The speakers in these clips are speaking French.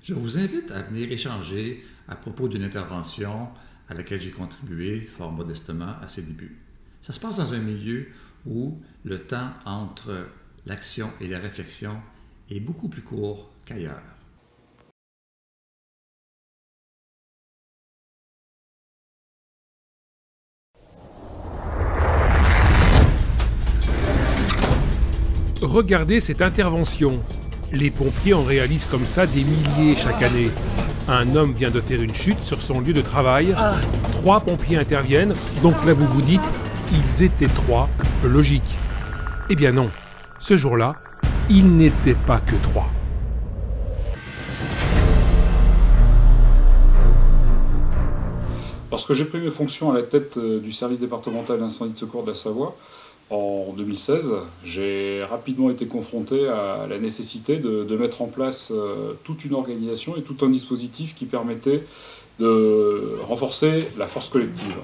Je vous invite à venir échanger à propos d'une intervention à laquelle j'ai contribué fort modestement à ses débuts. Ça se passe dans un milieu où le temps entre l'action et la réflexion est beaucoup plus court qu'ailleurs. Regardez cette intervention. Les pompiers en réalisent comme ça des milliers chaque année. Un homme vient de faire une chute sur son lieu de travail. 3 pompiers interviennent, donc là vous vous dites, ils étaient 3, logique. Eh bien non, ce jour-là, ils n'étaient pas que 3. Lorsque j'ai pris mes fonctions à la tête du service départemental d'incendie de secours de la Savoie, en 2016, j'ai rapidement été confronté à la nécessité de mettre en place toute une organisation et tout un dispositif qui permettait de renforcer la force collective.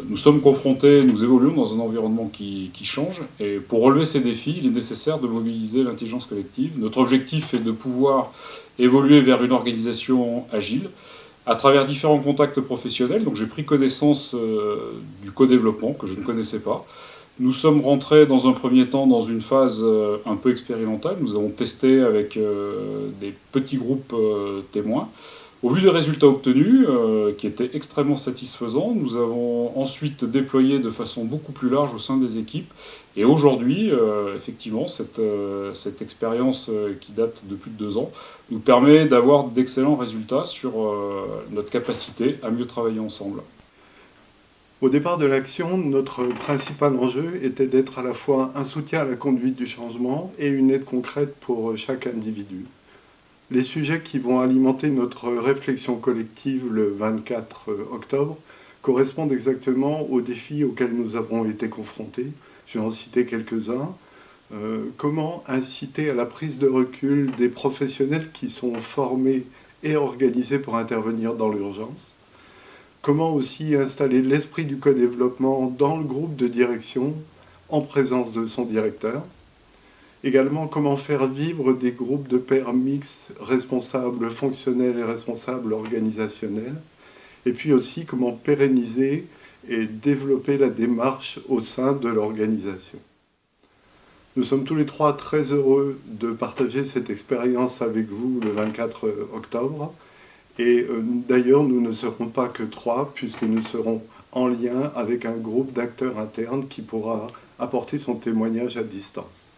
Nous sommes confrontés, nous évoluons dans un environnement qui change, et pour relever ces défis, il est nécessaire de mobiliser l'intelligence collective. Notre objectif est de pouvoir évoluer vers une organisation agile, à travers différents contacts professionnels. Donc j'ai pris connaissance du co-développement que je ne connaissais pas. Nous sommes rentrés dans un premier temps dans une phase un peu expérimentale. Nous avons testé avec des petits groupes témoins. Au vu des résultats obtenus, qui étaient extrêmement satisfaisants, nous avons ensuite déployé de façon beaucoup plus large au sein des équipes. Et aujourd'hui, effectivement, cette expérience qui date de plus de 2 ans nous permet d'avoir d'excellents résultats sur notre capacité à mieux travailler ensemble. Au départ de l'action, notre principal enjeu était d'être à la fois un soutien à la conduite du changement et une aide concrète pour chaque individu. Les sujets qui vont alimenter notre réflexion collective le 24 octobre correspondent exactement aux défis auxquels nous avons été confrontés. Je vais en citer quelques-uns. Comment inciter à la prise de recul des professionnels qui sont formés et organisés pour intervenir dans l'urgence? Comment aussi installer l'esprit du co-développement dans le groupe de direction en présence de son directeur? Également, comment faire vivre des groupes de pairs mixtes, responsables fonctionnels et responsables organisationnels? Et puis aussi, comment pérenniser et développer la démarche au sein de l'organisation. Nous sommes tous les 3 très heureux de partager cette expérience avec vous le 24 octobre. Et d'ailleurs, nous ne serons pas que 3, puisque nous serons en lien avec un groupe d'acteurs internes qui pourra apporter son témoignage à distance.